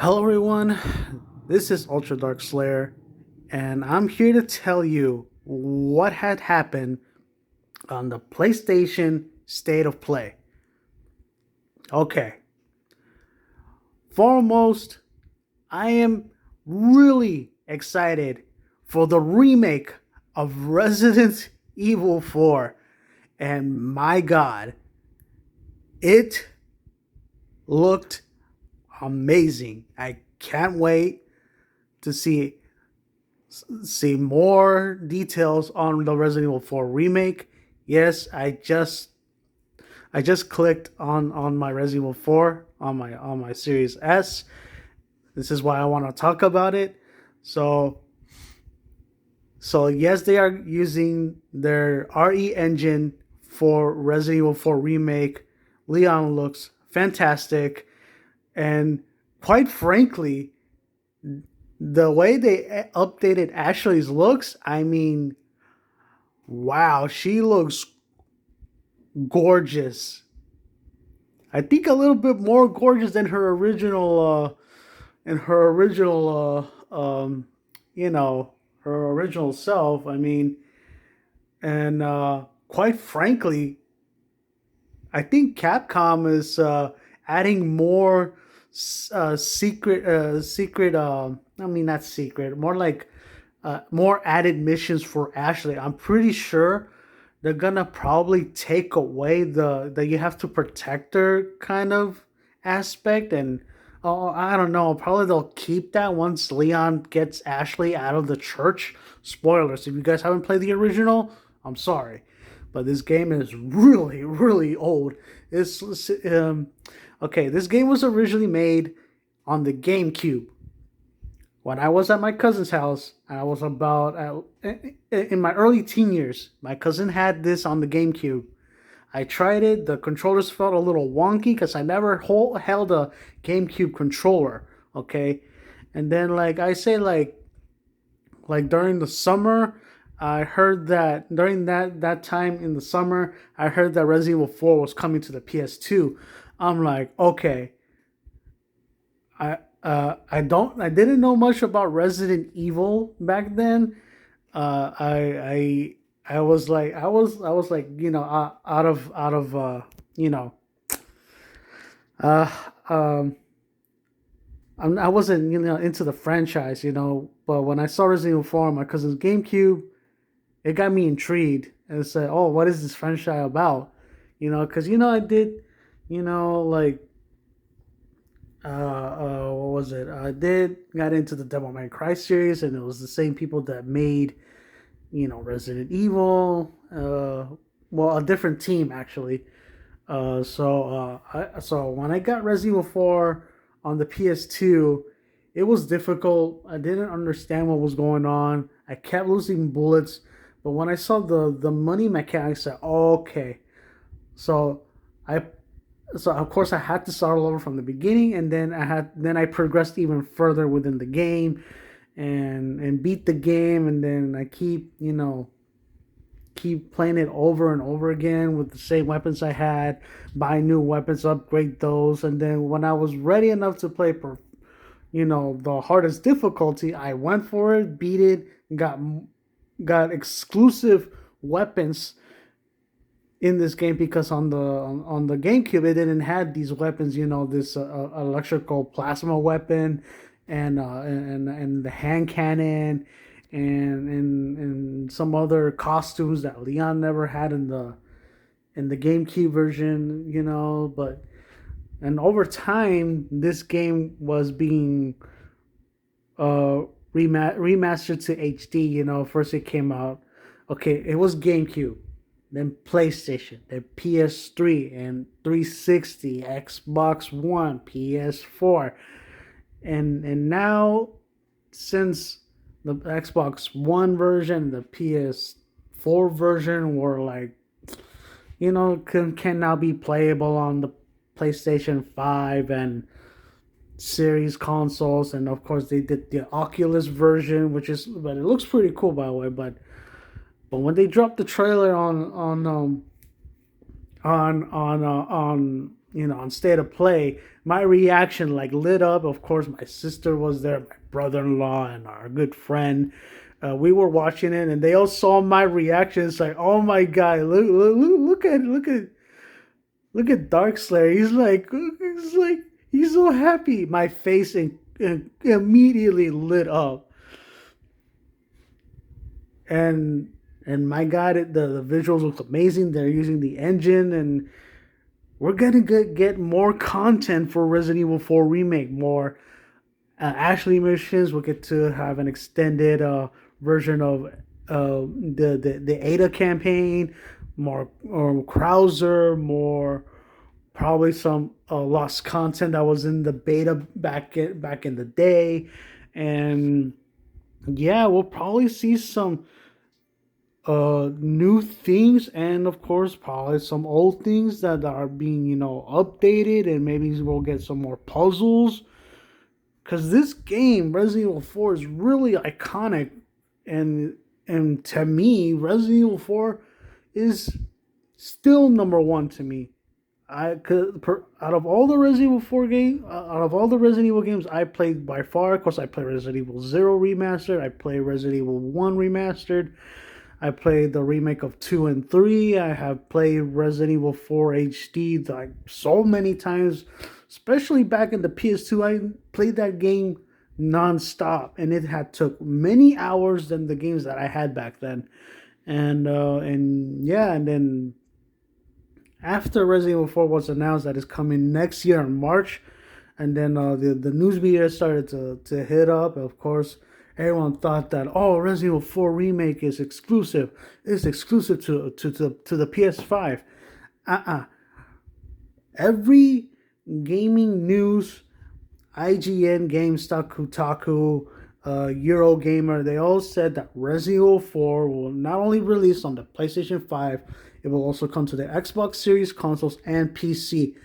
Hello, everyone. This is Ultra Dark Slayer, and I'm here to tell you what had happened on the PlayStation State of Play. Okay, foremost, I am really excited for the remake of Resident Evil 4, and my god, it looked amazing. I can't wait to see more details on the Resident Evil 4 remake. Yes, I just clicked on my Resident Evil 4 on my Series S. This is why I want to talk about it. So yes, they are using their RE engine for Resident Evil 4 remake. Leon looks fantastic, and quite frankly, the way they updated Ashley's looks, I mean, wow, she looks gorgeous. I think a little bit more gorgeous than her original, you know, her original self. I mean, and quite frankly, I think Capcom is adding more secret. I mean, not secret, more like more added missions for Ashley. I'm pretty sure they're gonna probably take away the you have to protect her kind of aspect, and oh, I don't know, probably they'll keep that once Leon gets Ashley out of the church. Spoilers, if you guys haven't played the original, I'm sorry, but this game is really old. It's okay, this game was originally made on the GameCube. When I was at my cousin's house, I was about in my early teen years. My cousin had this on the GameCube. I tried it. The controllers felt a little wonky because I never held a GameCube controller. Okay, and then like I say, like during the summer, I heard that during that time in the summer, I heard that Resident Evil 4 was coming to the PS2. I'm like, okay, I didn't know much about Resident Evil back then. I was like, out of you know uh um I wasn't into the franchise, but when I saw Resident Evil 4 on my cousin's GameCube, it got me intrigued and said, oh, what is this franchise about? Because I did, like what was it? I did got into the Devil May Cry series, and it was the same people that made, Resident Evil. Well, a different team actually. So when I got Resident Evil 4 on the PS2, it was difficult. I didn't understand what was going on. I kept losing bullets, but when I saw the money mechanics, I said, oh, okay. So I so of course I had to start all over from the beginning, and then I progressed even further within the game, and beat the game, and then I keep playing it over and over again with the same weapons I had, buy new weapons, upgrade those, and then when I was ready enough to play the hardest difficulty, I went for it, beat it, got exclusive weapons in this game, because on the GameCube it didn't have these weapons. This electrical plasma weapon, and the hand cannon, and some other costumes that Leon never had in the GameCube version. But and over time this game was being remastered to HD. First it came out. Okay, it was GameCube, then PlayStation, then PS3 and 360, Xbox One, PS4, and now, since the Xbox One version, the PS4 version were like, can now be playable on the PlayStation 5 and series consoles, and of course they did the Oculus version, but it looks pretty cool, by the way. But when they dropped the trailer on on State of Play, my reaction like lit up. Of course, my sister was there, my brother-in-law, and our good friend. We were watching it, and they all saw my reaction. It's like, oh my god, look at Dark Slayer. He's so happy. My face immediately lit up, and my god, the visuals look amazing. They're using the engine, and we're gonna get more content for Resident Evil 4 Remake. More Ashley missions. We'll get to have an extended version of the Ada campaign. More Krauser. More probably some lost content that was in the beta back in the day, and yeah, we'll probably see some new things, and of course probably some old things that are being updated, and maybe we'll get some more puzzles, because this game Resident Evil 4 is really iconic, and to me Resident Evil 4 is still number one to me. Out of all the Resident Evil 4 game, out of all the Resident Evil games I played by far, of course I play Resident Evil 0 remastered, I play Resident Evil 1 remastered, I played the remake of 2 and 3. I have played Resident Evil 4 HD like so many times, especially back in the PS2. I played that game non-stop, and it had took many hours than the games that I had back then. And yeah, and then after Resident Evil 4 was announced that it's coming next year in March, and then the news media started to hit up. Of course, everyone thought that, oh, Resident Evil 4 Remake is exclusive. It's exclusive to the PS5. Every gaming news, IGN, GameStop, Kotaku, Eurogamer, they all said that Resident Evil 4 will not only release on the PlayStation 5, it will also come to the Xbox Series consoles and PC.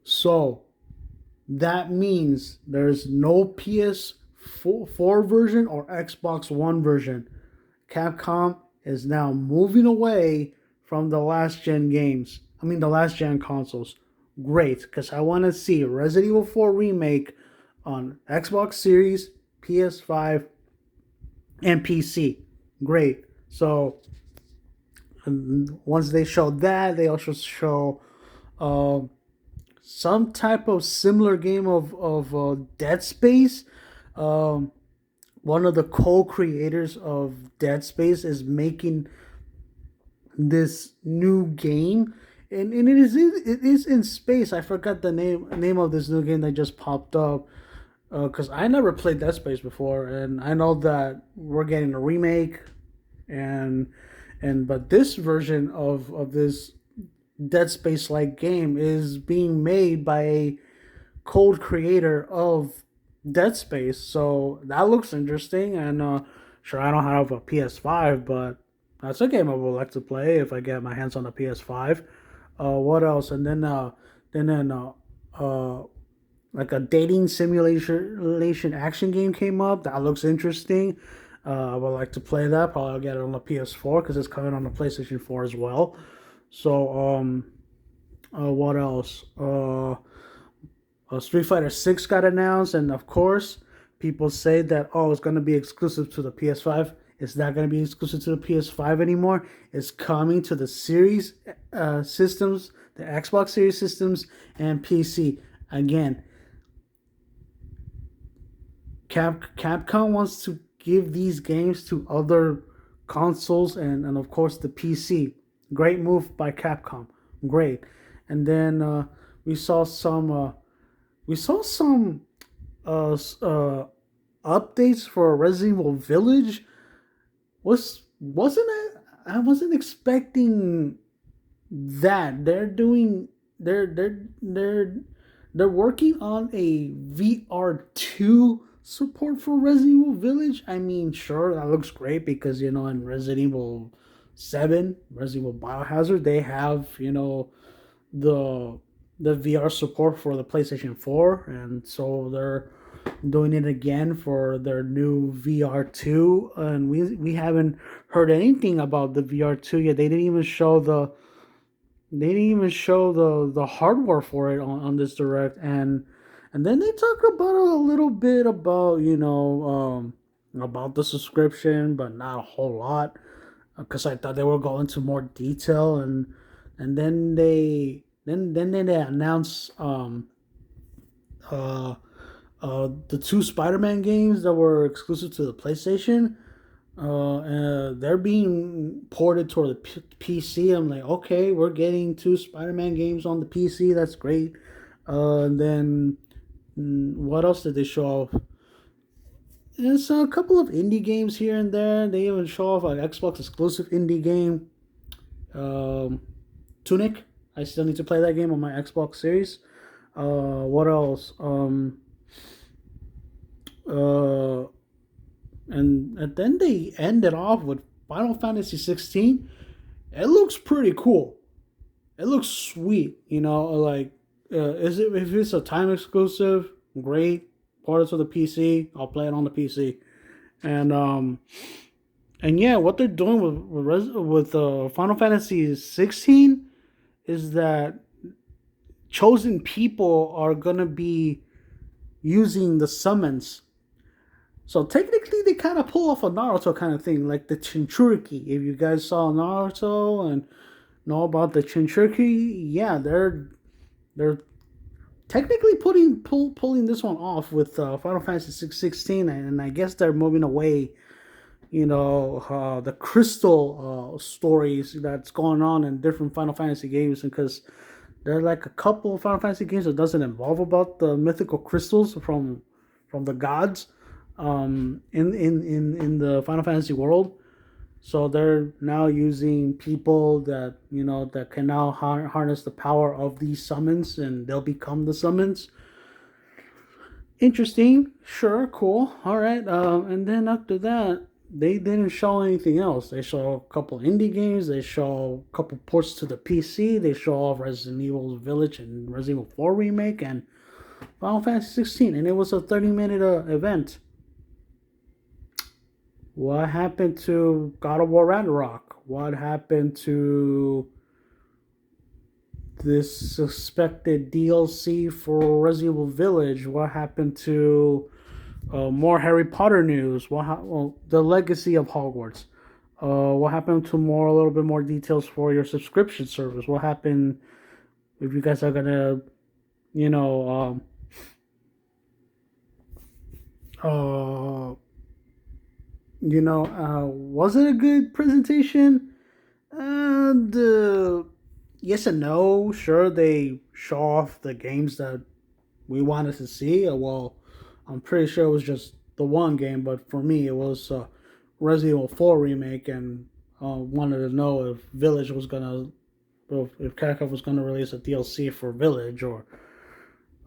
So that means there's no PS4 version or Xbox One version. Capcom is now moving away from the last gen games. I mean, the last gen consoles. Great, because I want to see Resident Evil 4 Remake on Xbox Series, PS5, and PC. Great. So once they show that, they also show some type of similar game of Dead Space. One of the co-creators of Dead Space is making this new game, and it is in space. I forgot the name of this new game that just popped up, because I never played Dead Space before, and I know that we're getting a remake, and but this version of this Dead Space like game is being made by a code creator of Dead Space, so that looks interesting. And sure, I don't have a PS5, but that's a game I would like to play if I get my hands on the PS5. What else? And then like a dating simulation action game came up that looks interesting. I would like to play that. Probably I'll get it on the PS4 because it's coming on the PlayStation 4 as well. So what else? Street Fighter 6 got announced, and of course, people say that, oh, it's going to be exclusive to the PS5. It's not going to be exclusive to the PS5 anymore. It's coming to the Series systems, the Xbox Series systems, and PC. Again, Capcom wants to give these games to other consoles and of course the PC. Great move by Capcom. Great. And then we saw some updates for Resident Evil Village. Wasn't it? I wasn't expecting that. They're working on a VR2 support for Resident Evil Village. I mean, sure, that looks great because in Resident Evil 7, Resident Evil Biohazard, they have the VR support for the PlayStation 4, and so they're doing it again for their new VR2, and we haven't heard anything about the VR2 yet. They didn't even show they didn't even show the hardware for it on this direct, and then they talk about a little bit about about the subscription, but not a whole lot because I thought they were going into more detail, and then they announce uh the two Spider-Man games that were exclusive to the PlayStation. They're being ported toward the PC. I'm like, okay, we're getting two Spider-Man games on the PC. That's great. And then what else did they show off? There's a couple of indie games here and there. They even show off an Xbox exclusive indie game, um, Tunic. I still need to play that game on my Xbox Series. What else? Uh, and then they ended off with Final Fantasy 16. It looks pretty cool. It looks sweet. Like is it if it's a time exclusive? Great. Port it to the PC. I'll play it on the PC. And yeah, what they're doing with Final Fantasy 16 is that chosen people are gonna be using the summons. So technically, they kind of pull off a Naruto kind of thing, like the Chinchuriki. If you guys saw Naruto and know about the Chinchuriki, yeah, they're technically pulling this one off with Final Fantasy 16, and I guess they're moving away. The crystal stories that's going on in different Final Fantasy games, because there are like a couple of Final Fantasy games that doesn't involve about the mythical crystals from the gods in the Final Fantasy world. So they're now using people that that can now harness the power of these summons, and they'll become the summons. Interesting, sure, cool, all right. And then after that, they didn't show anything else. They show a couple indie games. They show a couple ports to the PC. They show off Resident Evil Village and Resident Evil 4 Remake and Final Fantasy 16, and it was a 30-minute event. What happened to God of War Ragnarok? What happened to this suspected DLC for Resident Evil Village? What happened to more Harry Potter news? Well, the legacy of Hogwarts. What happened to a little bit more details for your subscription service? What happened if you guys are gonna, you know, was it a good presentation? And yes and no. Sure, they show off the games that we wanted to see. Well, I'm pretty sure it was just the one game, but for me, it was Resident Evil 4 remake, and wanted to know if Village was gonna, if Capcom was gonna release a DLC for Village, or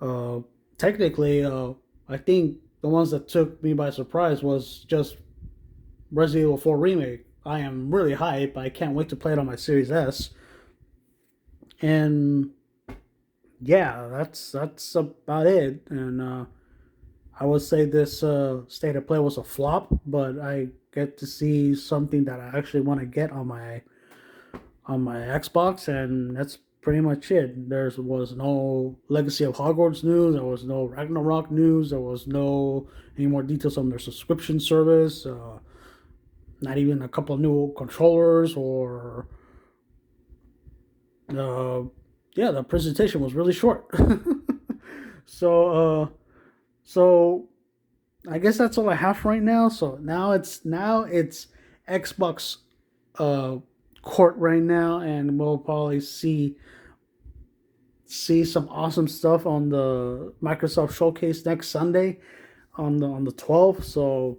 uh, technically, I think the ones that took me by surprise was just Resident Evil 4 remake. I am really hype. I can't wait to play it on my Series S. And yeah, that's about it. And I would say this state of play was a flop, but I get to see something that I actually want to get on my Xbox, and that's pretty much it. There was no Legacy of Hogwarts news. There was no Ragnarok news. There was no any more details on their subscription service. Not even a couple of new controllers or yeah, the presentation was really short. so so I guess that's all I have right now. So now it's Xbox uh court right now, and we'll probably see some awesome stuff on the Microsoft Showcase next Sunday on the 12th. So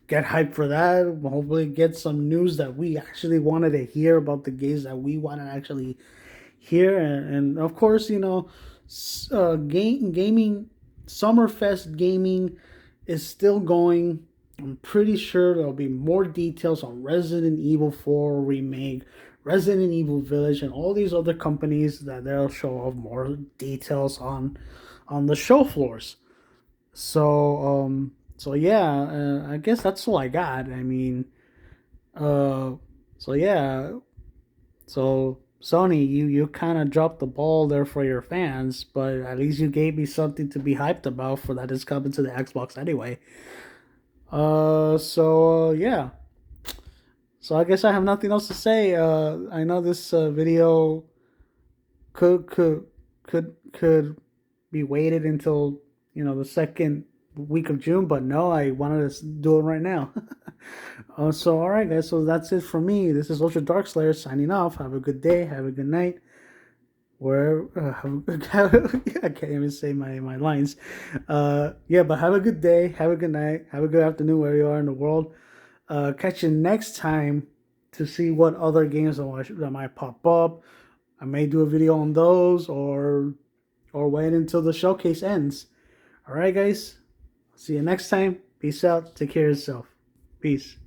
get hyped for that. We'll hopefully get some news that we actually wanted to hear about the games that we want to actually hear, and of course, gaming, Summerfest gaming is still going. I'm pretty sure there'll be more details on Resident Evil 4 Remake, Resident Evil Village, and all these other companies that they'll show off more details on the show floors. So yeah, I guess that's all I got. I mean, uh, so yeah, so Sony, you kind of dropped the ball there for your fans, but at least you gave me something to be hyped about for that is coming to the Xbox anyway. Yeah. So I guess I have nothing else to say. I know this video could could could be waited until the second week of June, but no, I wanted to do it right now. So all right, guys. So that's it for me. This is Ultra Dark Slayer signing off. Have a good day. Have a good night. Where I can't even say my lines. Yeah, but have a good day. Have a good night. Have a good afternoon where you are in the world. Catch you next time to see what other games that might pop up. I may do a video on those or wait until the showcase ends. All right, guys. See you next time. Peace out. Take care of yourself. Peace.